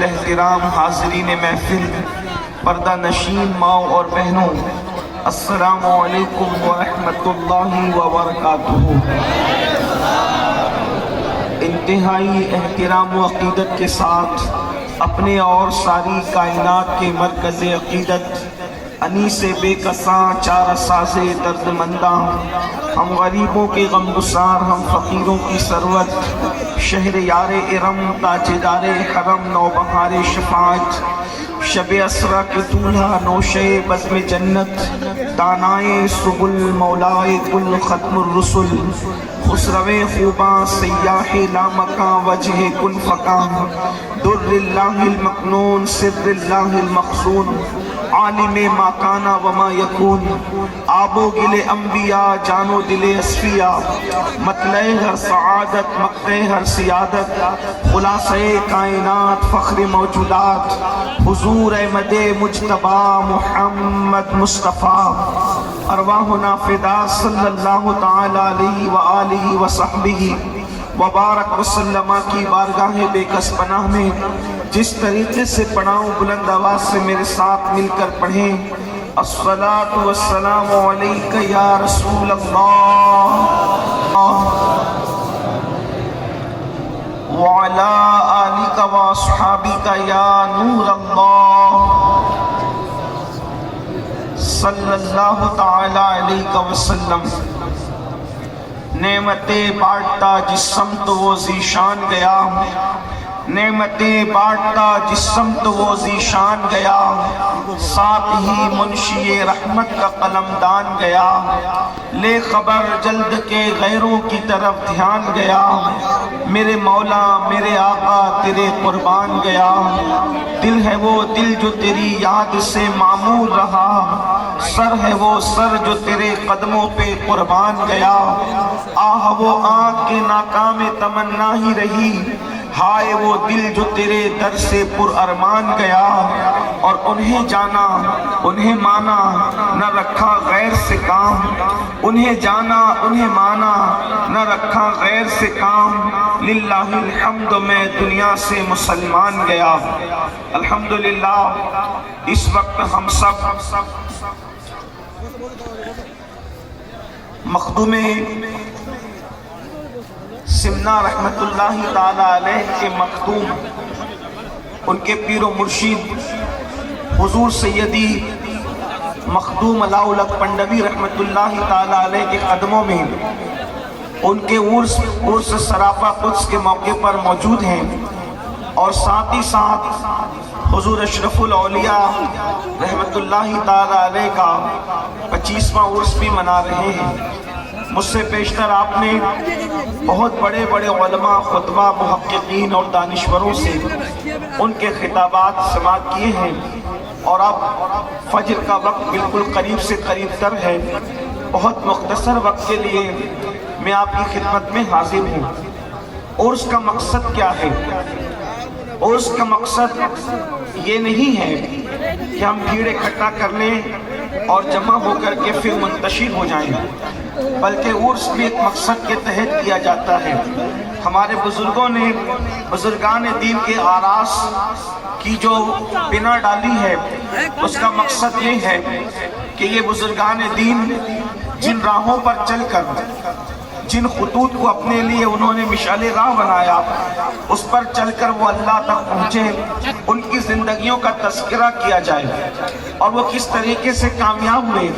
الاحترام حاضرین محفل، پردہ نشین ماؤں اور بہنوں، السلام علیکم ورحمۃ اللہ وبرکاتہ۔ انتہائی احترام و عقیدت کے ساتھ اپنے اور ساری کائنات کے مرکز عقیدت، انیس بے کساں چارہ ساز درد منداں، ہم غریبوں کے غم گسار، ہم فقیروں کی ثروت، شہر یار ارم، تاجدار حرم، نوبہار شفاعت، شب اسرا کے دولہا، نوشے بزم جنت، دانائے سبل، مولائے کل ختم الرسل، خسرو خوباں، سیاح لامکاں، وجہ کن فکاں، در اللہ المکنون، سر اللہ المخزون، عالم ما کانا وما یکون، آب و گل انبیاء، جان و دل اصفیاء، مطلع ہر سعادت، مقطع ہر سیادت، خلاصہ کائنات، فخر موجودات، حضور احمد مجتبی محمد مصطفیٰ، ارواحنا فدا صلی اللہ تعالی علیہ وآلہ وصحبہ وبارک وسلم کی بارگاہ بے کس پناہ میں جس طریقے سے پڑھاؤں، بلند آواز سے میرے ساتھ مل کر پڑھیں۔ الصلاۃ والسلام علیک یا رسول اللہ وعلی آلک واصحابک یا نور اللہ صلی اللہ تعالی علیہ وسلم۔ نعمتیں بانٹتا جس سمت وہ ذیشان گیا، نعمتیں بانٹتا جس سمت وہ ذیشان گیا، ساتھ ہی منشی رحمت کا قلم دان گیا، لے خبر جلد کے غیروں کی طرف دھیان گیا، میرے مولا میرے آقا تیرے قربان گیا، دل ہے وہ دل جو تیری یاد سے معمور رہا، سر ہے وہ سر جو تیرے قدموں پہ قربان گیا، آہ وہ آنکھ کے ناکام تمنا ہی رہی، ہائے وہ دل جو تیرے در سے پر ارمان گیا، اور انہیں جانا انہیں مانا نہ رکھا غیر سے کام، انہیں جانا انہیں مانا نہ رکھا غیر سے کام، للہ الحمد میں دنیا سے مسلمان گیا۔ الحمدللہ اس وقت ہم سب مخدوم سمنا رحمت اللہ تعالی علیہ کے مختوم، ان کے پیر و مرشید حضور سیدی مخدوم علاؤلک پنڈوی رحمت اللہ تعالی علیہ کے قدموں میں ان کے عرس سراپا قدس کے موقع پر موجود ہیں، اور ساتھ ہی ساتھ حضور اشرف الاولیاء رحمت اللہ تعالی علیہ کا 25واں عرس بھی منا رہے ہیں۔ مجھ سے پیشتر آپ نے بہت بڑے بڑے علماء، خطبہ، محققین اور دانشوروں سے ان کے خطابات سماعت کیے ہیں، اور اب فجر کا وقت بالکل قریب سے قریب تر ہے، بہت مختصر وقت کے لیے میں آپ کی خدمت میں حاضر ہوں۔ عرس کا مقصد کیا ہے؟ عرس کا مقصد یہ نہیں ہے کہ ہم بھیڑ اکٹھا کر لیں اور جمع ہو کر کے پھر منتشر ہو جائیں، بلکہ عرس بھی ایک مقصد کے تحت کیا جاتا ہے۔ ہمارے بزرگوں نے، بزرگان دین کے آراس کی جو بنا ڈالی ہے، اس کا مقصد یہ ہے کہ یہ بزرگان دین جن راہوں پر چل کر، جن خطوط کو اپنے لیے انہوں نے مشعل راہ بنایا، اس پر چل کر وہ اللہ تک پہنچے، ان کی زندگیوں کا تذکرہ کیا جائے، اور وہ کس طریقے سے کامیاب ہوئے،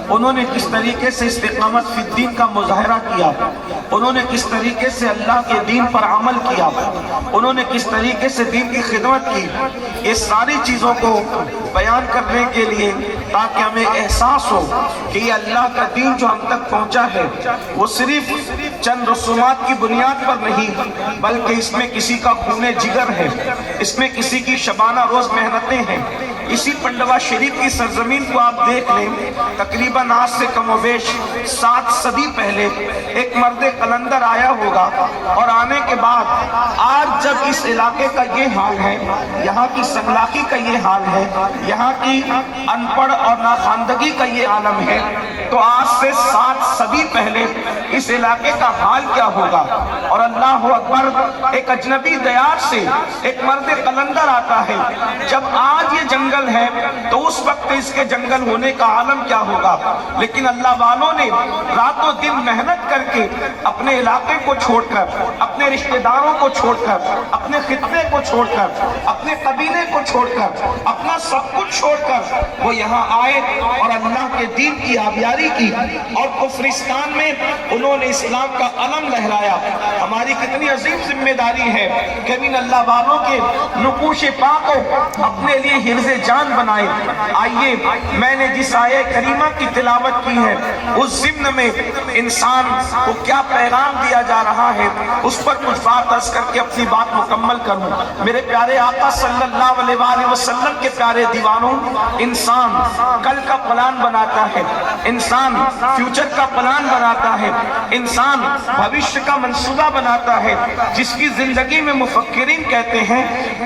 انہوں نے کس طریقے سے استقامت فی الدین کا مظاہرہ کیا، انہوں نے کس طریقے سے اللہ کے دین پر عمل کیا، انہوں نے کس طریقے سے دین کی خدمت کی، یہ ساری چیزوں کو بیان کرنے کے لیے، تاکہ ہمیں احساس ہو کہ یہ اللہ کا دین جو ہم تک پہنچا ہے وہ صرف چند رسومات کی بنیاد پر نہیں، بلکہ اس میں کسی کا خون جگر ہے، اس میں کسی کی شبانہ روز محنتیں ہیں، اسی پنڈوا شریف کی سرزمین کو آپ دیکھ لیں، تقریباً آج سے کم و بیش 7 صدی پہلے ایک مرد قلندر آیا ہوگا، اور آنے کے بعد آج جب اس علاقے کا یہ حال ہے، یہاں کی سنگلاخی کا یہ حال ہے، یہاں کی ان پڑھ اور ناخواندگی کا یہ عالم ہے، تو آج سے 7 صدی پہلے اس علاقے کا حال کیا ہوگا؟ اور اللہ اکبر، ایک اجنبی دیار سے ایک مرد قلندر آتا ہے۔ جب آج یہ جنگل ہے تو اس وقت اس کے جنگل ہونے کا عالم کیا ہوگا؟ لیکن اللہ والوں نے رات و دن محنت کر کے اپنے علاقے کو چھوڑ کر، اپنے رشتہ داروں کو چھوڑ کر، اپنے خطے کو چھوڑ کر، اپنے قبیلے کو چھوڑ کر، اپنا سب کچھ چھوڑ کر وہ یہاں آئے اور اللہ کے دین کی آبیاری کی، اور کفرستان میں انہوں نے اسلام کا علم لہرایا۔ ہماری کتنی عظیم ذمہ داری ہے کہ ان اللہ والوں کے نقوش پاک کو اپنے لیے حرز جان بنائے۔ آئیے، میں نے جس آیہ کریمہ کی تلاوت کی ہے اس ضمن میں انسان کو کیا پیغام دیا جا رہا ہے اس پر کچھ بات عرض کر کے اپنی بات مکمل کروں۔ میرے پیارے آقا صلی اللہ علیہ وآلہ وسلم کے پیارے دیوانوں، انسان کل کا پلان بناتا ہے، انسان فیوچر کا پلان بناتا ہے، انسان بھوشیہ کا منصوبہ بناتا ہے، جس کی زندگی میں مفکرین کہتے ہیں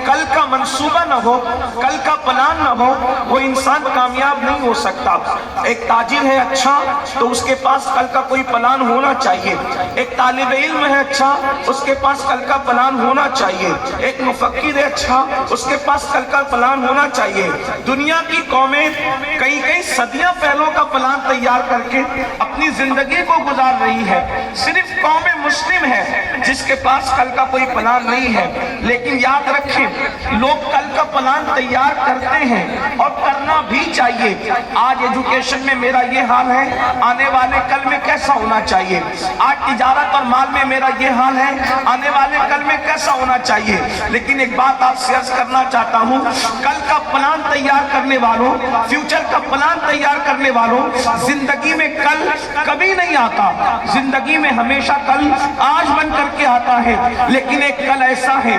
کل کا منصوبہ نہ ہو، کل کا پلان نہ ہو، وہ انسان کامیاب نہیں ہو سکتا۔ ایک تاجر ہے اچھا تو اس کے پاس کل کا کوئی پلان ہونا چاہیے، ایک طالب علم ہے اچھا اس کے پاس کل کا پلان ہونا چاہیے، ایک مفکر ہے اچھا اس کے پاس کل کا پلان ہونا چاہیے۔ دنیا کی قومیں کئی صدیاں پہلوں کا پلان تیار کر کے اپنی زندگی کو گزار رہی ہے، صرف قوم مسلم ہے جس کے پاس کل کا کوئی پلان نہیں ہے۔ لیکن یاد رکھیں، لوگ کل کا پلان تیار کرتے ہیں اور کرنا بھی چاہیے۔ آج ایجوکیشن میں میرا یہ حال ہے، آنے والے کل میں کیسا ہونا چاہیے۔ آج تجارت اور مال میں میرا یہ حال ہے، آنے والے کل میں کیسا ہونا چاہیے۔ لیکن ایک بات آپ سے عرض کرنا چاہتا ہوں، کل کا پلان تیار کرنے والوں، فیوچر کا پلان تیار کرنے والوں، زندگی میں کل کبھی نہیں آتا، زندگی میں ہمیشہ کل آج بن کر کے آتا ہے۔ لیکن ایک کل ایسا ہے،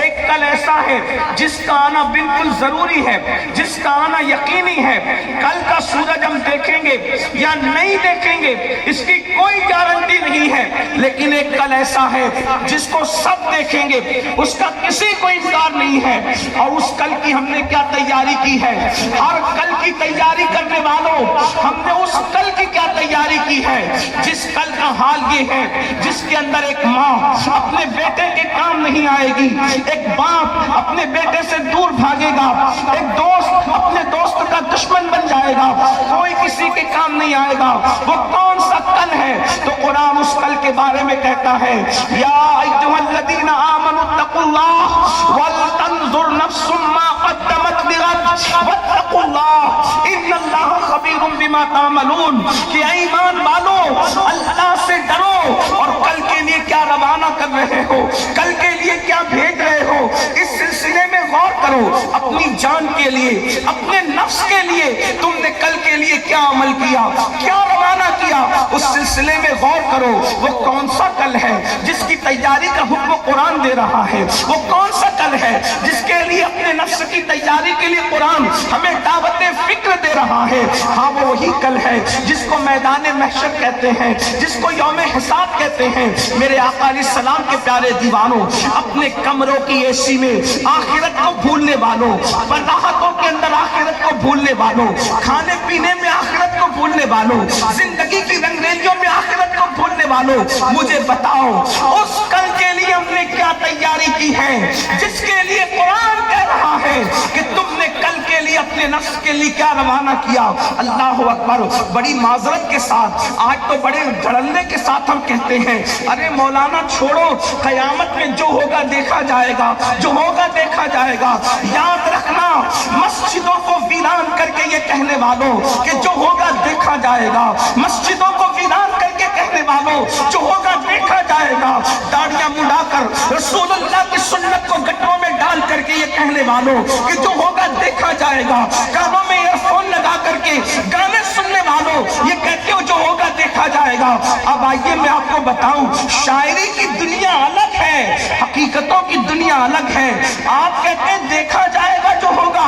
ایک کل ایسا ہے جس کا آنا بالکل ضروری ہے، جس کا آنا یقینی ہے۔ کل کا سورج ہم دیکھیں گے یا نہیں دیکھیں گے اس کی کوئی گارنٹی نہیں ہے، لیکن ایک کل ایسا ہے جس کو سب دیکھیں گے، اس کا کسی کو انکار نہیں ہے۔ اور اس کل کی ہم نے کیا تیاری کی ہے؟ ہر کل کی تیاری کرنے والوں، ہم نے اس کل کی کیا تیاری کی ہے جس کل کا حال یہ ہے جس کے اندر ایک ماں اپنے بیٹے کے کام نہیں آئے گی، ایک باپ اپنے بیٹے سے دور بھاگے گا، ایک دوست اپنے دوست کا دشمن بن جائے گا، کوئی کسی کے کام نہیں آئے گا۔ وہ کون سا کل ہے؟ تو قرآن اس کل کے بارے میں کہتا ہے، یا ایھا الذین آمنوا اتقوا اللہ ولتنظر نفس ما قدمت لغد واتقوا اللہ ان اللہ خبیر بما تعملون، کہ ایمان والو اللہ سے ڈرو اور کل کے لیے کیا روانہ کر رہے ہو، کل کے لیے کیا بھیج رہے ہو، اس سلسلے میں غور کرو۔ اپنی جان کے لیے، اپنے نفس کے لیے تم نے کل کے لیے کیا عمل کیا، کیا روانہ کیا، اس سلسلے میں غور کرو۔ وہ کون سا کل ہے جس کی تیاری کا حکم قرآن دے رہا ہے؟ وہ کون سا کل ہے جس کے لیے اپنے نفس کی تیاری کے لیے قرآن ہمیں دعوت فکر دے رہا ہے؟ ہاں، وہ وہی کل ہے جس کو میدان محشر کہتے ہیں، جس کو یوم حساب کہتے ہیں۔ میرے آقا علیہ السلام کے پیارے دیوانوں، اپنے کمروں کی اے سی میں آخرت کو بھولنے والوں، راحتوں کے اندر آخرت کو بھولنے والوں، کھانے پینے میں آخرت کو بھولنے والوں، زندگی کی رنگریلیوں میں آخرت کو بھولنے والوں، مجھے بتاؤ اس کل کے لیے ہم نے کیا تیاری کی ہے جس کے لیے قرآن کہہ رہا ہے کہ تم نے کل کے لیے اپنے نفس کے لیے کیا روانہ کیا؟ اللہ اکبر۔ بڑی معذرت کے ساتھ، آج تو بڑے دھڑلے کے ساتھ ہم کہتے ہیں، ارے مولانا چھوڑو، قیامت میں جو ہوگا دیکھا جائے گا، جو ہوگا دیکھا جائے گا۔ یاد رکھنا، مسجدوں کو ویران کر کے یہ کہنے والوں کہ جو ہوگا دیکھا جائے گا، مسجدوں کو ویران کر کے کہنے والوں جو ہوگا دیکھا جائے گا، داڑیاں مڑا کر رسول اللہ کی سنت کو گٹروں میں ڈال کر کے یہ کہنے والوں کہ جو ہوگا دیکھا جائے گا، کانوں میں ایئر فون لگا کر کے گانے سننے والوں یہ کہتے ہو جو ہوگا دیکھا جائے گا۔ اب آئیے میں آپ کو بتاؤں، شاعری کی دنیا الگ ہے، حقیقتوں کی دنیا الگ ہے۔ آپ کہتے ہیں دیکھا جائے گا جو ہوگا،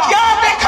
کیا دیکھا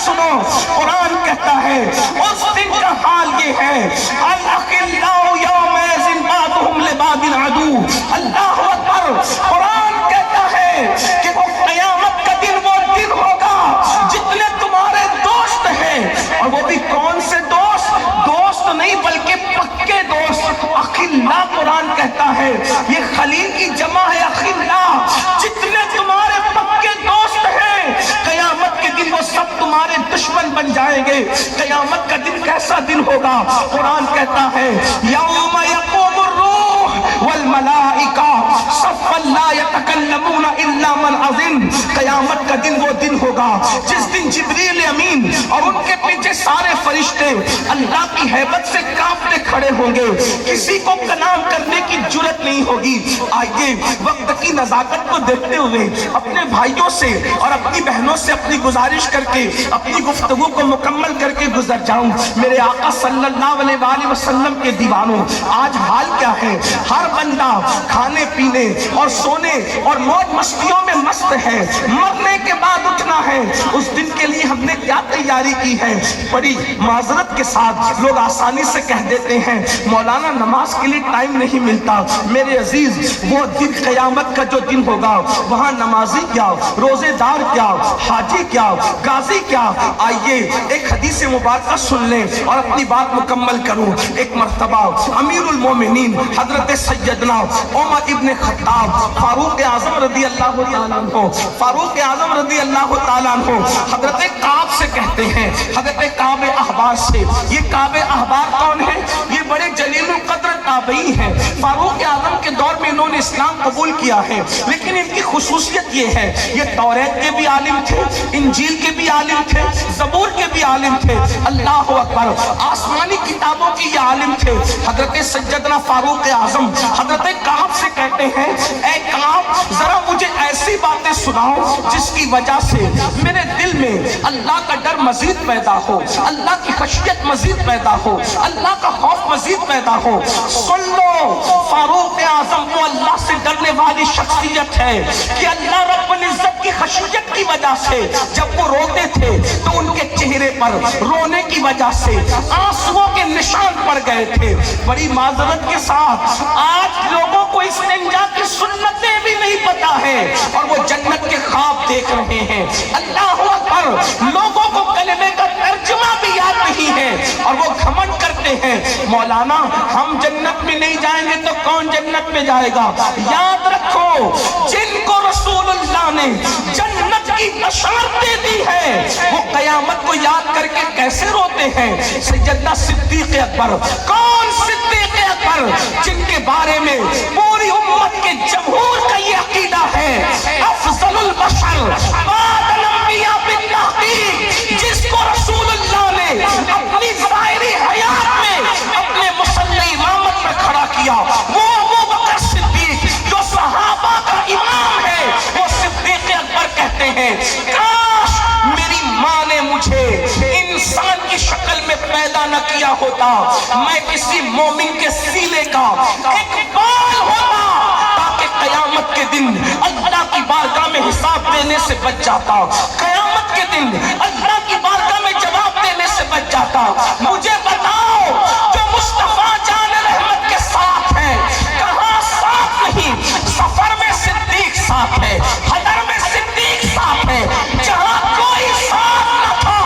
سنو، قرآن کہتا ہے اس دن کا حال یہ ہے، الاخلاء یومئذ بعضهم لبعض عدو۔ اللہ اکبر۔ قرآن کہتا ہے کہ وہ قیامت کا دن وہ دن ہوگا جتنے تمہارے دوست ہیں، اور وہ بھی کون سے دوست؟ دوست نہیں بلکہ پکے دوست، اخلاء قرآن کہتا ہے یہ خلیل کی جمع ہے، اخلاء۔ جتنے تمہارے پکے دوست ہیں قیامت کے دن وہ سب تمہارے دشمن بن جائیں گے۔ قیامت کا دن کیسا دن ہوگا؟ قرآن کہتا ہے یوم یقوم الروح والملائکہ صفا لا یتکلمون الا من اذن۔ قیامت کا دن وہ دن ہوگا جس دن جبریل امین اور ان کے پیچھے سارے فرشتے اللہ کی ہیبت سے کانپتے کھڑے ہوں گے، کسی کو کلام کرنے کی جرت نہیں ہوگی۔ آئیے وقت کی نزاکت کو دیکھتے ہوئے اپنے بھائیوں سے اور اپنی بہنوں سے اپنی گزارش کر کے اپنی گفتگو کو مکمل کر کے گزر جاؤں۔ میرے آقا صلی اللہ علیہ وآلہ وسلم کے دیوانوں، آج حال کیا ہے؟ ہر بندہ کھانے پینے اور سونے اور موج مستیوں میں مست ہے، مرنے کے بعد اٹھنا ہے۔ اس دن کے لیے ہم نے کیا تیاری کی ہے؟ بڑی معذرت کے ساتھ لوگ آسانی سے کہہ دیتے ہیں مولانا نماز کے لیے ٹائم نہیں ملتا۔ میرے عزیز، وہ دن قیامت کا جو دن ہوگا وہاں نمازی کیا، روزے دار کیا، حاجی کیا، غازی کیا؟ آئیے ایک حدیث مبارکہ سن لیں اور اپنی بات مکمل کروں۔ ایک مرتبہ امیر المومنین حضرت سیدنا عمر ابن خطاب فاروق اعظم رضی اللہ تعالیٰ عنہ، فاروق اعظم رضی اللہ تعالیٰ عنہ حضرت کعب سے کہتے ہیں، حضرت کعب احبار سے۔ یہ کعب احبار کون ہے؟ یہ بڑے جلیل القدر تابعی ہیں۔ فاروق اعظم کے دور میں انہوں نے اسلام قبول کیا ہے، لیکن ان کی خصوصیت یہ ہے یہ توریت کے بھی عالم تھے، انجیل کے بھی عالم تھے، زبور کے بھی عالم تھے، اللہ اکبر، آسمانی کتابوں کے یہ عالم تھے۔ حضرت سیدنا فاروق اعظم حضرت کعب سے کہتے ہیں اے کعب ذرا مجھے ایسی باتیں سناؤ جس کی وجہ سے میرے دل میں اللہ کا ڈر مزید پیدا ہو، اللہ کی خشیت مزید پیدا ہو، اللہ کا خوف مزید پیدا ہو۔ سن لو، فاروق اعظم وہ اللہ سے ڈرنے والی شخصیت ہے کہ اللہ رب العزت کی خشیت کی وجہ سے جب وہ روتے تھے تو ان کے چہرے پر رونے کی وجہ سے آنسوؤں کے نشان پڑ گئے تھے۔ بڑی معذرت کے ساتھ آج لوگوں کو استنجا کی سنتیں بھی نہیں پتا ہے اور وہ جنت کے خواب دیکھ رہے ہیں۔ اللہ اکبر، لوگوں کو کلمے کا ترجمہ بھی یاد نہیں ہے اور وہ گھمنڈ کرتے ہیں مولانا ہم جنت میں نہیں جائیں گے تو کون جنت میں جائے گا؟ یاد رکھو جن کو رسول اللہ نے جنت کی بشارتیں دی ہے وہ قیامت کو یاد کر کے کیسے روتے ہیں؟ سیدنا صدیق اکبر، کون صدیق اکبر جن کے بارے میں پوری امت کے جمہور کا یہ عقیدہ ہے افضل البشر بعد الانبیاء بالتحقیق، جس کو رسول اللہ نے اپنی ظاہری حیات میں اپنے مصلی امامت پر کھڑا کیا، وہ ابو بکر صدیق جو صحابہ کا امام ہے، وہ صدیق اکبر کہتے ہیں کاش میری ماں نے مجھے انسان کی شکل میں پیدا نہ کیا ہوتا، میں کسی مومن کے سینے کا ایک بال ہوتا تاکہ قیامت کے دن اللہ کی بارگاہ میں حساب دینے سے بچ جاتا، قیامت کے دن اللہ کی بارگاہ میں جواب دینے سے بچ جاتا۔ مجھے بتاؤ جو مصطفیٰ جان رحمت کے ساتھ ہیں کہاں ساتھ نہیں؟ سفر میں صدیق ساتھ ہے، حضر میں صدیق ساتھ ہے، جہاں کوئی ساتھ نہ تھا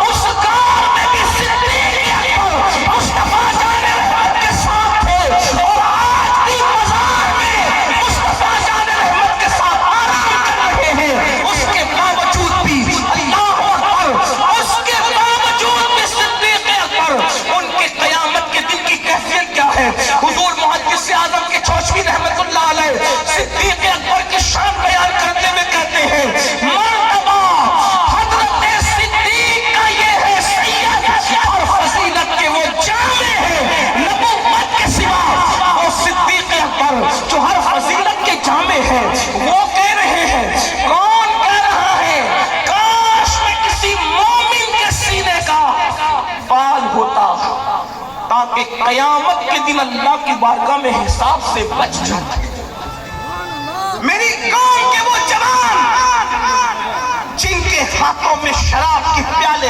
اس کار میں بھی صدیق اکبر مصطفیٰ جان رحمت کے ساتھ ہے، اور آج بھی بازار میں مصطفیٰ جان رحمت کے ساتھ آرام کر رہے ہیں۔ اس کے باوجود بھی اللہ اکبر، اس کے باوجود بھی صدیق اکبر، ان کے قیامت کے دن کی کیفیت کیا ہے؟ حضور محدث اعظم کے چوشوی رحمت اللہ علیہ صدیق اکبر کی شان بیان کرتے ہوئے کہتے ہیں مرتبہ حضرت صدیق کا یہ ہے سید اور فضیلت کے وہ جامع ہے، نبوت کے سوا وہ صدیق اکبر جو ہر فضیلت کے جامع ہے، وہ کہہ رہے ہیں کون کہہ رہا ہے کاش میں کسی مومن کے سینے کا بال ہوتا تاکہ قیامت کے دن اللہ کی بارگاہ میں حساب سے بچ جائے۔ میری قوم کے وہ جوان جن کے ہاتھوں میں شراب کے پیالے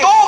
2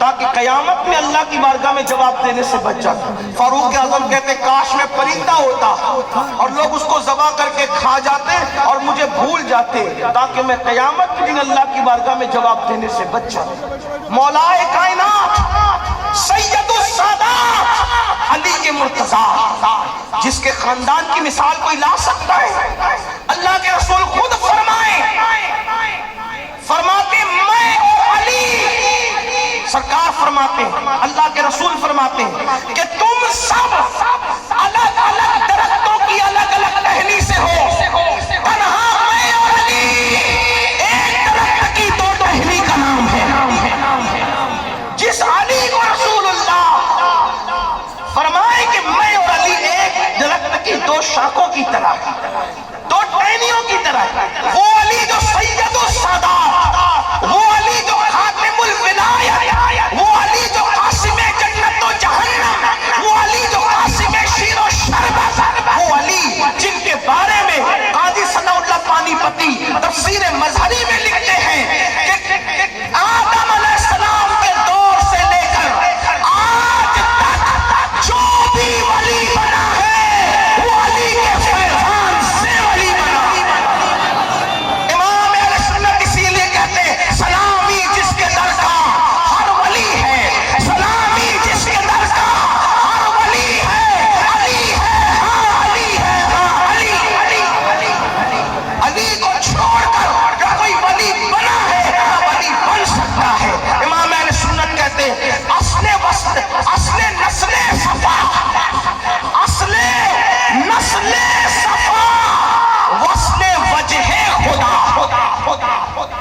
تاکہ قیامت میں اللہ کی بارگاہ میں جواب دینے سے بچ جاتا۔ فاروق اعظم کہتے کاش میں پرندہ ہوتا اور لوگ اس کو ذبح کر کے کھا جاتے اور مجھے بھول جاتے تاکہ میں قیامت کے دن اللہ کی بارگاہ میں جواب دینے سے بچ جاتا۔ مولائے کائنات سید السادات علی کے مرتضیٰ جس کے خاندان کی مثال کوئی لا سکتا ہے؟ اللہ کے رسول خود فرماتے میں اور علی، سرکار فرماتے اللہ کے رسول فرماتے کہ تم سب الگ الگ درختوں کی الگ الگ ٹہنی سے ہو، تنہا میں اور علی ایک درخت کی دو ٹہنی کا نام ہے۔ جس علی کو رسول اللہ فرمائے کہ میں اور علی ایک درخت کی دو شاخوں کی طرح، دو ٹہنیوں کی طرح، وہ علی جو سید السادات، وہ علی جو خاتم الولایت، وہ علی جو قاسم جنت و جہنم، وہ علی جو قاسم شیر و شربت، وہ علی جن کے بارے میں قاضی ثناء اللہ پانی پتی تفسیر مظہری میں لکھتے ہیں کہ آدم علیہ السلام کے دور سے لے کر آج تک جو بھی ولی بنا ہے وہ علی کے فیضان سے ولی بنا۔ امام اہل سنت اسی لیے کہتے ہیں سلامی جس کے در کا ہر ولی ہے، سلامی جس کے در کا ہر ولی ہے، علی ہے ہاں علی ہے ہاں علی، علی کو چھوڑ کر کیا کوئی ولی بنا ہے؟ ہاں ولی بن سکتا ہے۔ امام اہل سنت کہتے ہیں اصل وسط، اصل نسل صفا، اصل نسل صفا، وصل وجہ خدا۔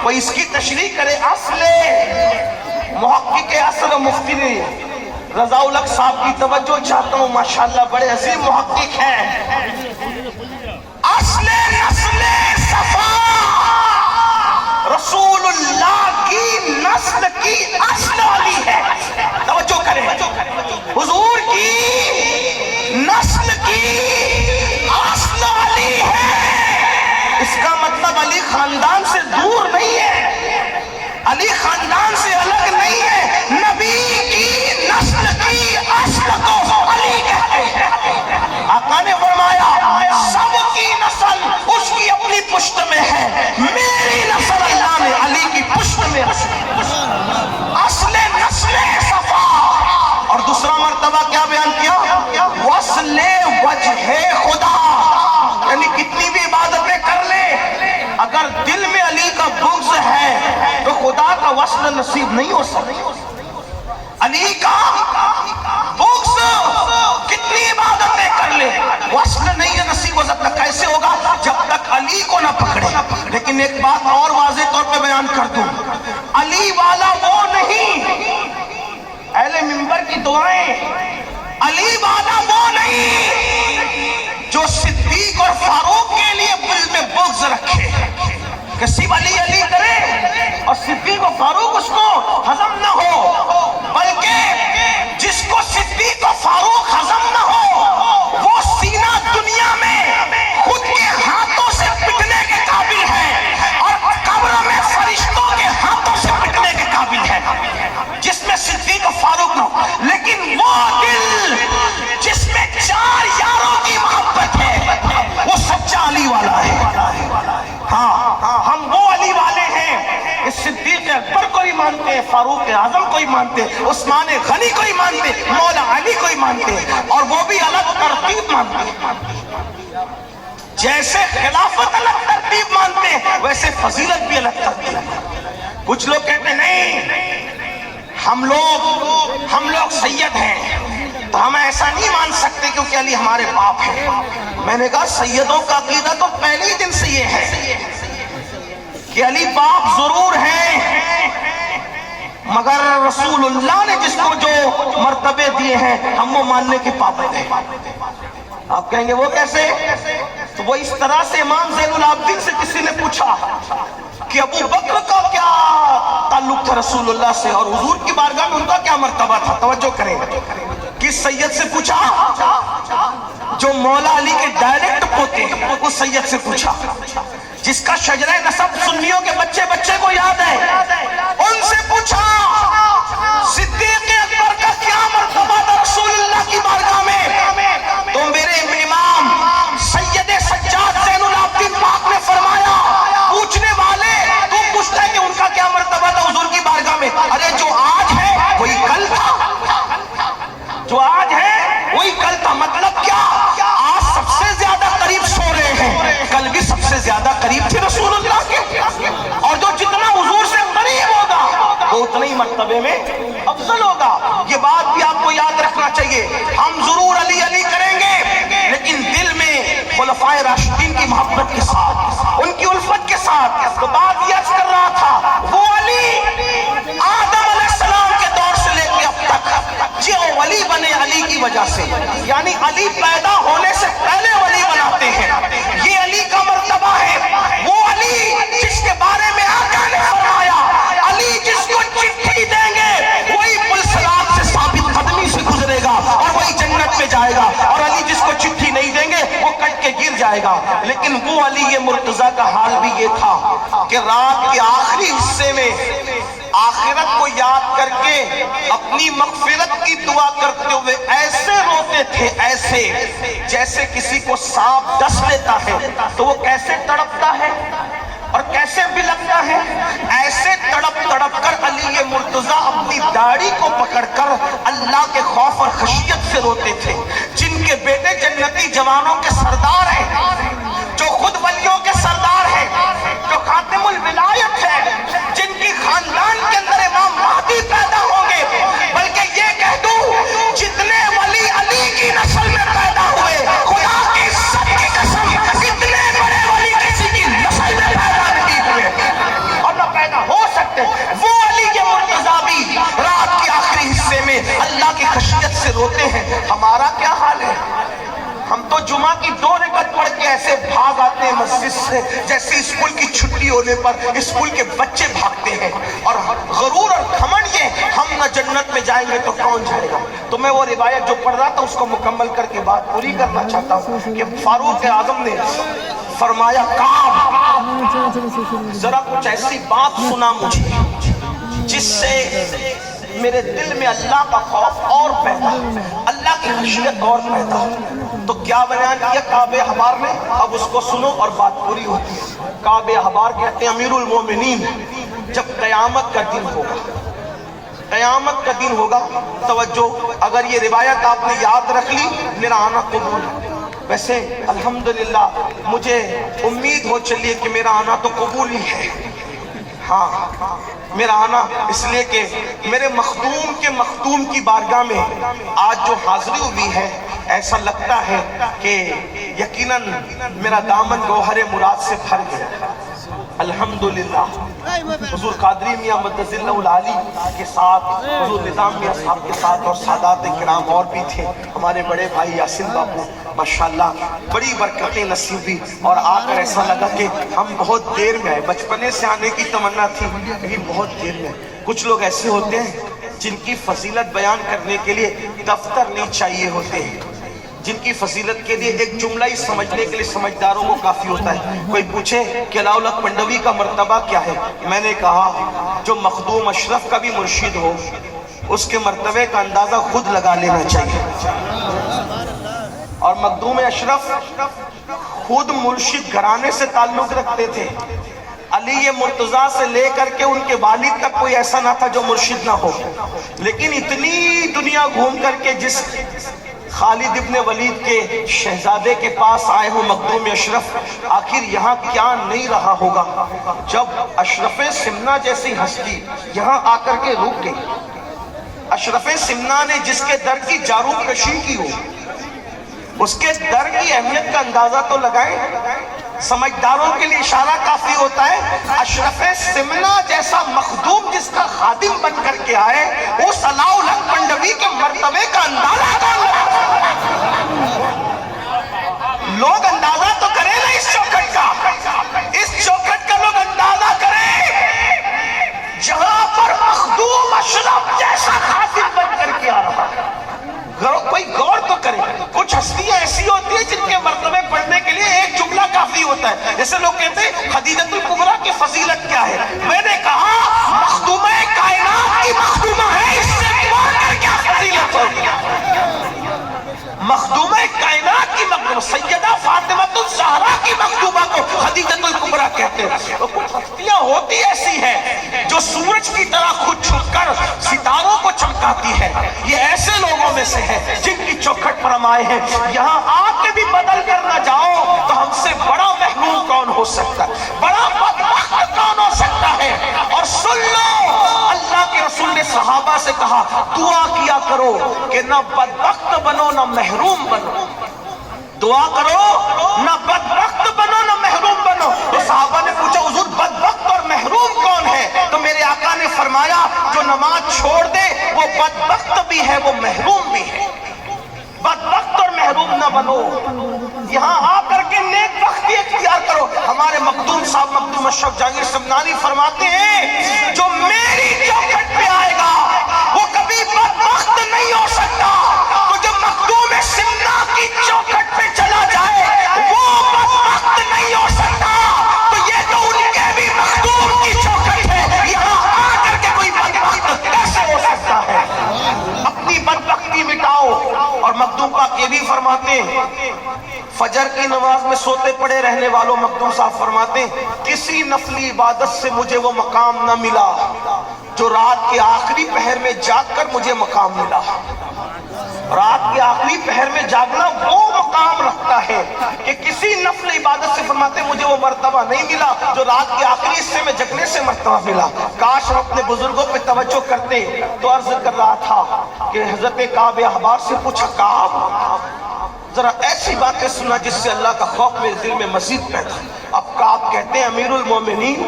کوئی اس کی تشریح کرے؟ اصل محقق اصل و مفتی رضا الحق صاحب کی توجہ چاہتا ہوں، ماشاءاللہ بڑے عظیم محقق ہیں۔ اصل نسل صفا رسول اللہ کی نسل کی اصل علی ہے۔ توجہ کریں، حضور کی نسل کی اصل علی ہے۔ اس کا مطلب علی خاندان سے دور نہیں ہے، علی خاندان سے الگ نہیں ہے، نبی کی نسل کی اصل کو علی کہتے ہیں۔ آقا نے فرمایا سب کی نسل اس کی اپنی پشت میں ہے، میری نسل اللہ نے علی کی پشت میں اصل نسل صفا۔ اور دوسرا مرتبہ کیا بیان کیا؟ وصل وجہ خدا، یعنی کتنی بھی عبادتیں کر لے اگر دل میں علی کا بغض ہے تو خدا کا وصل نصیب نہیں ہو سکتا۔ علی کا بغض کتنی عبادتیں کر لے وصل نہیں ہے نصیب ہو سکتا۔ کیسے ہوگا؟ جب تک علی کو نہ پکڑے۔ لیکن ایک بات اور واضح طور پہ بیان کر دوں، علی والا وہ نہیں، اہل منبر کی دعائیں، علی والا وہ نہیں جو صدیق اور فاروق کے لیے دل میں بغض رکھے کہ صرف علی علی کرے اور صدیق و فاروق اس کو ہضم نہ ہو، بلکہ جس کو صدیق و فاروق ہضم نہ ہو وہ سینہ دنیا میں خود کے ہاتھوں سے پٹنے کے قابل ہے اور قبر میں فرشتوں کے ہاتھوں سے پٹنے کے قابل ہے، جس میں صدیق و فاروق نہ ہو۔ لیکن وہ دل جس میں چار یاروں کی محبت ہے وہ سچا علی والا ہے۔ ہاں ہم وہ علی والے ہیں کہ صدیق اکبر کو ہی مانتے ہیں، فاروق اعظم کو ہی مانتے ہیں، عثمان غنی کو ہی مانتے ہیں، مولا علی کو ہی مانتے ہیں، اور وہ بھی الگ ترتیب مانتے ہیں۔ جیسے خلافت الگ ترتیب مانتے ہیں ویسے فضیلت بھی الگ ترتیب ہے۔ کچھ لوگ کہتے ہیں نہیں ہم لوگ سید ہیں تو ہم ایسا نہیں مان سکتے کیونکہ علی ہمارے باپ ہیں۔ میں نے کہا سیدوں کا عقیدہ تو پہلے دن سے یہ ہے کہ علی باپ ضرور ہیں مگر رسول اللہ نے جس کو جو مرتبے دیے ہیں ہم وہ ماننے کے پابند ہیں۔ آپ کہیں گے وہ کیسے؟ تو وہ اس طرح سے امام زین العابدین سے کسی نے پوچھا کہ ابو بکر کا کیا تعلق تھا رسول اللہ سے اور حضور کی بارگاہ میں ان کا کیا مرتبہ تھا؟ توجہ کریں، کس سید سے پوچھا؟ جو مولا علی کے ڈائریکٹ پوتے ہیں، اس سید سے پوچھا۔ جس کا شجرہ نسب سنیوں کے بچے بچے کو یاد ہے، ان سے پوچھا صدیق اکبر کا کیا مرتبہ تھا رسول اللہ کی بارگاہ میں؟ تو میرے امام سید سجاد زین العابدین پاک نے فرمایا، پوچھنے والے تو پوچھتا ہے کہ ان کا کیا مرتبہ تھا حضور کی بارگاہ میں؟ ارے جو آج ہے وہی کل تھا، جو آج ہے وہی کل تھا۔ مطلب کیا؟ آج سب سے زیادہ قریب سو رہے ہیں، کل بھی سب سے زیادہ قریب تھے رسول اللہ کے، اور جو جتنا حضور سے قریب ہوگا وہ اتنے ہی مرتبے میں افضل ہوگا۔ یہ بات بھی آپ کو یاد رکھنا چاہیے۔ ہم ضرور علی علی کریں گے، لیکن دل میں خلفائے راشدین کی محبت کے ساتھ، ان کی الفت کے ساتھ۔ تو بات یہ عرض کر رہا تھا، وہ علی آدم علیہ السلام کے دور سے لے کے اب تک جو ولی بنے علی کی وجہ سے، یعنی علی پیدا ہونے سے پہلے ولی بناتے ہیں، یہ علی کا مرتبہ ہے۔ وہ علی جس کے بارے میں آقا نے فرمایا، علی جس کو چٹھی دیں گے وہی پل صراط سے ثابت قدمی سے گزرے گا اور وہی جنت میں جائے گا، اور علی جس کو چٹھی نہیں دیں گے وہ کٹ کے گر جائے گا۔ لیکن وہ علی یہ مرتضیٰ کا حال بھی یہ تھا کہ رات کے آخری حصے میں آخرت کو یاد کر کے اپنی مغفرت کی دعا کرتے ہوئے ایسے روتے تھے، ایسے جیسے کسی کو سانپ ڈس لیتا ہے تو وہ کیسے تڑپتا ہے اور کیسے بلکتا ہے، ایسے تڑپ تڑپ کر علی مرتضیٰ اپنی داڑھی کو پکڑ کر اللہ کے خوف اور خشیت سے روتے تھے۔ جن کے بیٹے جنتی جوانوں کے سردار ہیں، جو خود ولیوں کے سردار ہیں، جو خاتم الولایت ہے، جن کی خاندان کے اندر امام مہدی پیدا ہوں گے، بلکہ یہ کہہ دوں جتنے ولی علی کی نسل میں پیدا ہوئے، خدا کی عزت کی قسم اتنے بڑے ولی کسی کی نسل میں پیدا نہیں ہوئے اور نہ پیدا ہو سکتے۔ وہ علی کے مرتضیٰ بھی رات کے آخری حصے میں اللہ کی خشیت سے روتے ہیں۔ ہمارا کیا حال ہے؟ ہم تو جمعہ کی 2 رکعت پڑھ کے ایسے بھاگ آتے ہیں مسجد سے جیسے اسکول کی چھٹی ہونے پر اسکول کے بچے بھاگتے ہیں، اور غرور اور گھمنڈ یہ ہم نہ جنت میں جائیں گے تو کون جائے گا۔ تو میں وہ روایت جو پڑھ رہا تھا اس کو مکمل کر کے بات پوری کرنا چاہتا ہوں کہ فاروق اعظم نے فرمایا، کعب ذرا کچھ ایسی بات سنا مجھے جس سے میرے دل میں اللہ کا خوف اور پیدا، اللہ کی خشیت اور پیدا۔ تو کیا بیان کیا کعب احبار نے؟ اب اس کو سنو اور بات پوری ہوتی ہے۔ کعب احبار کہتے ہیں، امیر المومنین جب قیامت کا دن ہوگا، قیامت کا دن ہوگا، توجہ، اگر یہ روایت آپ نے یاد رکھ لی میرا آنا قبول ہے۔ ویسے الحمدللہ مجھے امید ہو چلی ہے کہ میرا آنا تو قبول ہی ہے۔ ہاں میرا آنا اس لیے کہ میرے مخدوم کے مخدوم کی بارگاہ میں آج جو حاضری ہوئی ہے، ایسا لگتا ہے کہ یقیناً میرا دامن گوہر مراد سے بھر گیا۔ الحمدللہ حضور قادری میاں مدظ اللہ العالی کے ساتھ، حضور نظام میاں صاحب کے ساتھ، اور سادات کرام اور بھی تھے، ہمارے بڑے بھائی یاسین بابو، ماشاءاللہ بڑی برکتیں نصیب ہوئی، اور آ کر ایسا لگا کہ ہم بہت دیر میں آئے۔ بچپنے سے آنے کی تمنا تھی لیکن بہت دیر میں۔ کچھ لوگ ایسے ہوتے ہیں جن کی فضیلت بیان کرنے کے لیے دفتر نہیں چاہیے ہوتے ہیں، جن کی فضیلت کے لیے ایک جملہ ہی سمجھنے کے لیے سمجھداروں کو کافی ہوتا ہے۔ کوئی پوچھے کہ علاء الحق پنڈوی کا مرتبہ کیا ہے، میں نے کہا جو مخدوم اشرف کا بھی مرشد ہو اس کے مرتبے کا اندازہ خود لگا لینا چاہیے، اور مخدوم اشرف خود مرشد گھرانے سے تعلق رکھتے تھے۔ علی مرتضیٰ سے لے کر کے ان کے والد تک کوئی ایسا نہ تھا جو مرشد نہ ہو، لیکن اتنی دنیا گھوم کر کے جس خالد ابن ولید کے شہزادے کے پاس آئے ہو مخدوم اشرف، آخر یہاں کیا نہیں رہا ہوگا جب اشرف سمنہ جیسی ہستی یہاں آ کر کے رک گئی۔ اشرف سمنہ نے جس کے در کی جارو کشی کی ہو، اس کے در کی اہمیت کا اندازہ تو لگائیں۔ سمجھداروں کے لیے اشارہ کافی ہوتا ہے۔ اشرف سمنہ جیسا مخدوم جس کا خادم بن کر کے آئے، اس علاء الحق پنڈوی کے مرتبے کا اندازہ لوگ اندازہ تو کریں نا اس چوکھٹ کا، اس چوکھٹ کا لوگ اندازہ کریں جہاں پر مخدوم اشرف جیسا خادم بن کر کے آ رہا ہے۔ کوئی غور تو کرے، کچھ ہستیاں ایسی ہوتی ہیں جن کے مرتبے پڑھنے کے لیے ایک جملہ کافی ہوتا ہے، جیسے لوگ کہتے ہیں خدیجۃ الکبریٰ کی فضیلت کیا ہے، میں نے کہا مخدومہ کائنات کی مخدومہ ہے، اس سے بڑھ کر کیا فضیلت ہوگی؟ مخدومہ کائنات کی مخدومہ سیدہ فاطمہ الزہرا کی مخدومہ کو خدیجۃ الکبریٰ کہتے ہیں۔ اور کچھ ہستیاں ہوتی ایسی ہیں جو سورج کی طرح خود چھپ کر ستاروں کو چمکاتی ہے، یہ ایسے لوگوں میں سے ہے جن کی چوکھٹ پر ہم آئے ہیں۔ یہاں آ کے بھی بدل کر نہ جاؤ تو ہم سے بڑا محروم کون ہو سکتا ہے، بڑا بدبخت کون ہو سکتا ہے؟ اور سن لو، اللہ کے رسول نے صحابہ سے کہا دعا کیا کرو کہ نہ بدبخت بنو نہ محروم بنو، دعا کرو نہ بدبخت بنو نہ محروم بنو۔ تو صحابہ نے پوچھا حضور بدبخت اور محروم کون ہے؟ تو میرے آقا نے فرمایا جو نماز چھوڑ دے وہ بدبخت بھی ہے وہ محروم بھی ہے، بدبخت اور محروم نہ بنو، یہاں آ کر کے نیک بختی اختیار کرو۔ ہمارے مخدوم صاحب مخدوم اشرف جہانگیر سمنانی فرماتے ہیں جو میری چوکھٹ پہ آئے گا وہ کبھی بدبخت نہیں ہو سکتا، تو جو مخدوم سمنا کی چوکھٹ پہ چلا جائے وہ بدبخت نہیں ہو سکتا، تو یہ تو ان کے بھی مخدوم کی چوکھٹ ہے، یہاں آ کر کے کوئی بدبخت کیسے ہو سکتا ہے؟ اپنی بدبختی مٹاؤ۔ اور مخدوم پاک یہ بھی فرماتے ہیں فجر کی نماز میں سوتے پڑے رہنے والوں، مخدوم صاحب فرماتے ہیں کسی نفلی عبادت سے مجھے وہ مقام نہ ملا جو رات کے آخری پہر میں جاگ کر مجھے مقام ملا۔ رات کے آخری پہر میں جاگنا وہ مقام رکھتا ہے کہ کسی نفل عبادت سے فرماتے مجھے وہ مرتبہ نہیں ملا جو رات کے آخری حصے میں جگنے سے مرتبہ ملا۔ کاش ہم اپنے بزرگوں پہ توجہ کرتے۔ تو عرض کر رہا تھا کہ حضرت کعب احبار سے پوچھا کعب ذرا ایسی باتیں سنا جس سے اللہ کا خوف میرے دل میں مزید پیدا۔ اب کعب کہتے ہیں امیر المومنین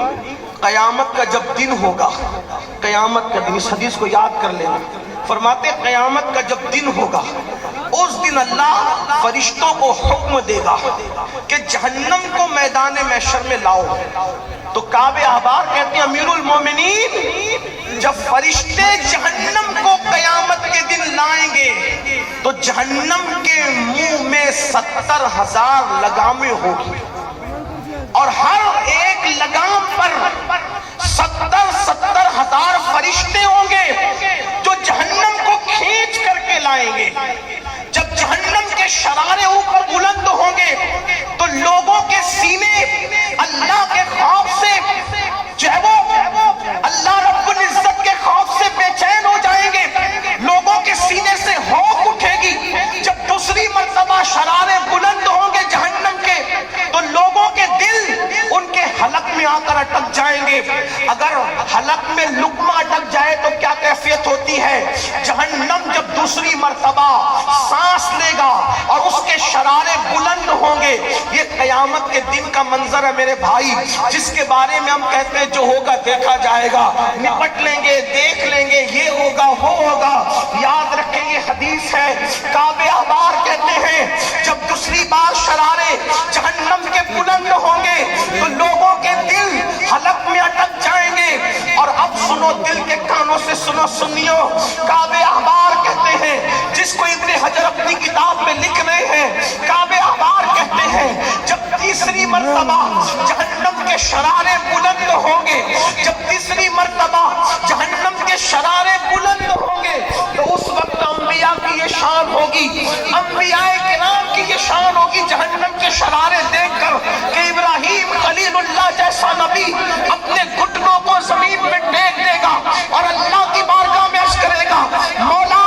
قیامت کا جب دن ہوگا، قیامت کا دن، اس حدیث کو یاد کر لینا، فرماتے قیامت کا جب دن ہوگا اس دن اللہ فرشتوں کو حکم دے گا کہ جہنم کو میدان محشر میں لاؤ۔ تو کعب احبار کہتے ہیں امیر المومنین جب فرشتے جہنم کو قیامت کے دن لائیں گے تو جہنم کے منہ میں 70,000 لگامیں ہوگی اور ہر ایک لگام پر 70,000 فرشتے ہوں گے جو جہنم کو کھینچ کر کے لائیں گے۔ جب جہنم کے شرارے اوپر بلند ہوں گے تو لوگوں کے سینے اللہ کے خوف سے جو ہے وہ اللہ رب العزت کے خوف سے بے چین ہو جائیں گے، لوگوں کے سینے سے ہوک اٹھے گی۔ جب دوسری مرتبہ شرارے بلند ہوں گے جہنم کے تو لوگوں کے دل ان کے حلق میں آ کر اٹک جائیں گے۔ اگر حلق میں لقمہ اٹک جائے تو کیا کیفیت ہوتی ہے؟ جہنم جب دوسری مرتبہ سانس لے گا اور اس کے شرارے بلند ہوں گے، یہ قیامت کے دن کا منظر ہے میرے بھائی، جس کے بارے میں ہم کہتے ہیں جو ہوگا دیکھا جائے گا، نپٹ لیں گے، دیکھ لیں گے، یہ ہوگا وہ ہوگا۔ یاد رکھیں یہ حدیث ہے، کعب احبار کہتے ہیں جب دوسری بار شرارے جہنم کے بلند ہوں گے تو لوگوں کے دل حلق میں اٹک جائیں گے۔ اور اب سنو، دل کے کانوں سے سنو، سنیو، کعب احبار کہتے ہیں جس کو ابن حجر اپنی کتاب میں لکھ رہے ہیں، کعب احبار کہتے ہیں جب تیسری مرتبہ جہنم کے شرارے بلند ہوں گے، جب تیسری مرتبہ جہنم کے شرارے بلند ہوں گے تو اس وقت انبیاء کی یہ شان ہوگی، انبیاء کرام کی یہ شان ہوگی جہنم کے شرارے دیکھ کر کہ ابراہیم خلیل اللہ جیسا نبی اپنے گھٹنوں کو زمین میں ٹیک دے گا اور اللہ کی بارگاہ میں عرض کرے گا مولا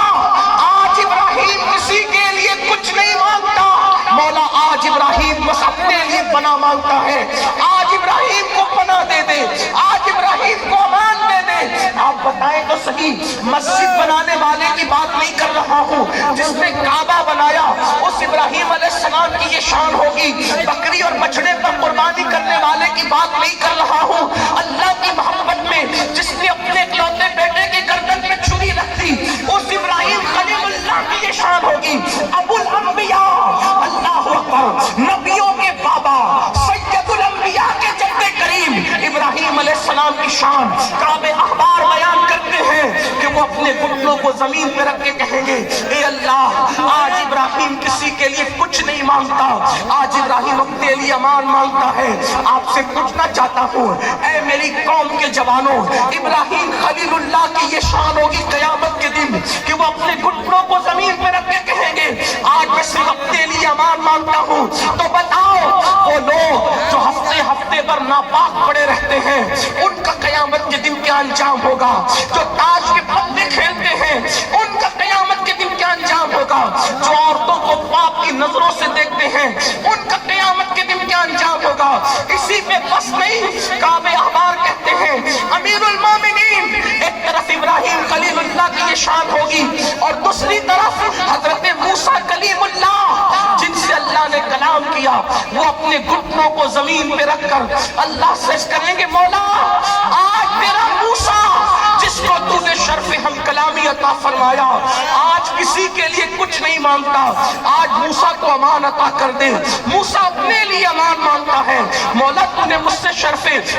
آج ابراہیم کسی کے لیے کچھ نہیں مانگتا، مولا آج ابراہیم بس اپنے لیے پناہ مانگتا ہے، آج ابراہیم کو پناہ دے دے، آج ابراہیم کو امان دے دے۔ آپ بتائیں تو صحیح، مسجد بنانے والے کی بات نہیں کر رہا ہوں، جس نے کعبہ بنایا اس ابراہیم علیہ السلام کی یہ شان ہوگی، بکری اور بچڑے پر قربانی کرنے والے کی بات نہیں کر رہا ہوں، اللہ کی محبت میں جس نے اپنے اکلوتے بیٹے کی گردن پہ چھری رکھ دی اس ابراہیم خلیل اللہ کی یہ شان ہوگی۔ ابو الانبیاء، اللہ اکبر، نبیوں کے بابا، سید الانبیاء کے جد کریم ابراہیم علیہ السلام کی شان کعب احبار بیان کرتے ہیں کہ وہ اپنے گھٹنوں کو زمین پہ رکھ کے کہیں گے اے اللہ آج ابراہیم کسی کے لیے کچھ نہیں نہیں مانگتا، آج ابراہیم اپنے لیے امان مانگتا ہے۔ آپ سے پوچھنا چاہتا ہوں اے میری قوم کے جوانوں، ابراہیم خلیل اللہ کی یہ شان ہوگی قیامت کے دن کہ وہ اپنے گھٹنوں کو زمین پہ رکھ کے کہیں گے آج میں صرف اپنے لیے امان مانگتا ہوں۔ تو بتاؤ وہ لوگ جو ہفتے ہفتے پر ناپاک پڑے رہتے ہیں ان کا قیامت کے دن کیا انجام ہوگا؟ جو تاج کے پتے کھیلتے ہیں ان کا قیامت کے دن کیا انجام ہوگا؟ جو عورتوں کو پاپ کی نظروں سے دیکھتے ہیں ان کا قیامت کے دن کیا انجام ہوگا؟ اسی پہ بس نہیں، کعب احبار کہتے ہیں امیر المومنین ایک طرف ابراہیم خلیل اللہ کی یہ شان ہوگی اور دوسری طرف حضرت موسیٰ کلیم اللہ جن سے اللہ نے کلام کیا، وہ اپنے گھٹنوں کو زمین پہ رکھ کر اللہ سے کریں گے مولا آج تیرا موسیٰ جس کو تو نے شرف ہم کلامی عطا فرمایا آج کسی کے لیے کچھ نہیں مانگتا، آج موسیٰ کو امان عطا کر دے۔ موسیٰ اپنے لیے امان مانگتا ہے، مولا تو نے مجھ سے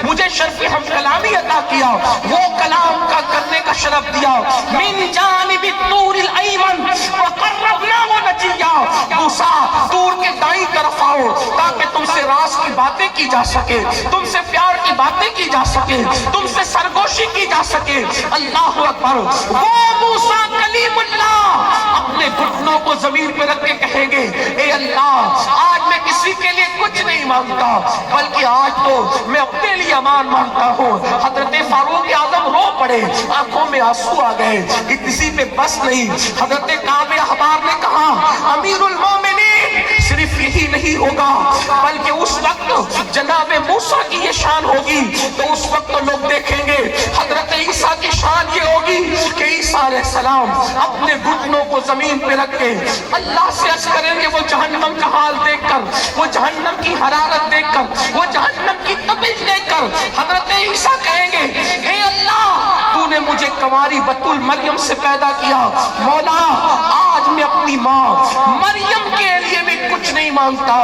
مجھے شرف ہم کلامی عطا کیا، وہ کلام کا کرنے کا شرف دیا۔ من جانب الطور الایمن وقربناہ نجیا، موسیٰ طور کے دائیں طرف آؤ تاکہ تم سے راز کی باتیں کی جا سکے، تم سے پیار کی باتیں کی جا سکے، تم سے سرگوشی کی جا سکے۔ اللہ اکبر، وہ موسیٰ کلیم اللہ اپنے گھٹنوں کو زمین پہ رکھ کے کہیں گے اے اللہ آج میں کسی کے لیے کچھ نہیں مانگتا بلکہ آج تو میں اپنے لیے امان مانگتا ہوں۔ حضرت فاروق اعظم رو پڑے، آنکھوں میں آنسو آ گئے کہ کسی پہ بس نہیں۔ حضرت کعب احبار نے کہا امیر المومنین صرف یہی نہیں ہوگا بلکہ اس وقت جناب موسیٰ کی یہ شان ہوگی تو اس وقت لوگ دیکھیں گے حضرت عیسیٰ کی شان یہ ہوگی کہ عیسیٰ علیہ السلام اپنے گھٹنوں کو زمین پہ رکھ کے اللہ سے عرض کریں گے، وہ جہنم کا حال دیکھ کر، وہ جہنم کی حرارت دیکھ کر، وہ جہنم کی تپش دیکھ کر حضرت عیسیٰ کہیں گے اے اللہ تو نے مجھے کنواری بطول مریم سے پیدا کیا، مولا آج میں اپنی ماں مریم کے لیے بھی کچھ نہیں مانگتا،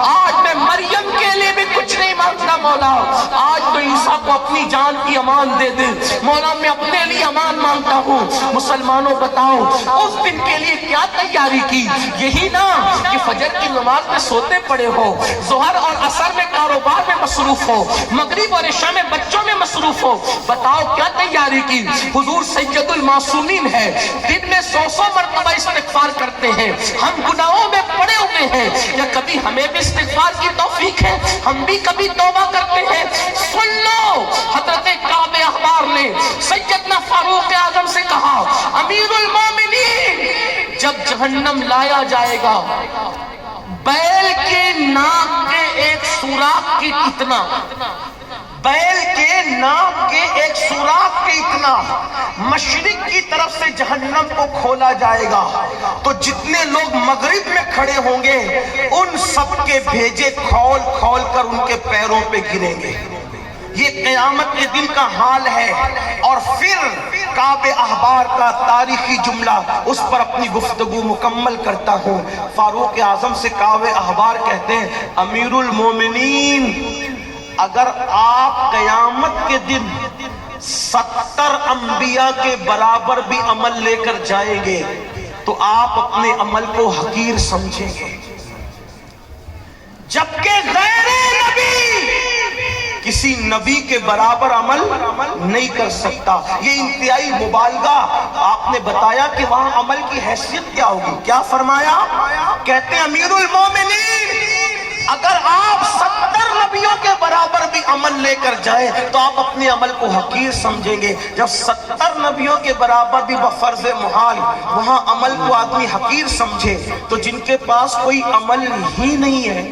آج میں مریم کے لیے بھی کچھ نہیں مانگتا مولا، آج تو عیسیٰ کو اپنی جان کی امان دے دے مولا، میں اپنے لیے امان مانگتا ہوں۔ مسلمانوں بتاؤ اس دن کے لیے کیا تیاری کی؟ یہی نا کہ فجر کی نماز میں سوتے پڑے ہو، ظہر اور عصر میں کاروبار میں مصروف ہو، مغرب اور عشاء میں بچوں میں مصروف ہو، بتاؤ کیا تیاری کی؟ حضور سید المعصومین ہے، دن میں 100 مرتبہ استغفار کرتے ہیں، ہم گناہوں میں پڑے ہوئے ہیں، یا کبھی ہمیں بھی استغفار کی توفیق ہے؟ ہم بھی کبھی توبہ کرتے ہیں؟ سن لو حضرت کعب احبار نے سیدنا فاروق اعظم سے کہا امیر المومنین جب جہنم لایا جائے گا بیل کے ناک کے ایک سوراخ کی اتنا، بیل کے ناک کے ایک سوراخ کے اتنا مشرق کی طرف سے جہنم کو کھولا جائے گا تو جتنے لوگ مغرب میں کھڑے ہوں گے ان سب کے بھیجے کھول کھول کر ان کے پیروں پہ گریں گے۔ یہ قیامت کے دن کا حال ہے۔ اور پھر کعب احبار کا تاریخی جملہ اس پر اپنی گفتگو مکمل کرتا ہوں۔ فاروق اعظم سے کعب احبار کہتے ہیں امیر المومنین اگر آپ قیامت کے دن 70 انبیاء کے برابر بھی عمل لے کر جائیں گے تو آپ اپنے عمل کو حقیر سمجھیں گے، جبکہ غیر نبی کسی نبی کے برابر عمل نہیں کر سکتا۔ یہ انتہائی مبالغہ آپ نے بتایا کہ وہاں عمل کی حیثیت کیا ہوگی۔ کیا فرمایا؟ کہتے ہیں امیر المومنین اگر آپ 70 نبیوں کے برابر بھی عمل لے کر جائیں تو آپ اپنے عمل کو حقیر سمجھیں گے۔ جب 70 نبیوں کے برابر بھی بفرض محال وہاں عمل کو آدمی حقیر سمجھے تو جن کے پاس کوئی عمل ہی نہیں ہے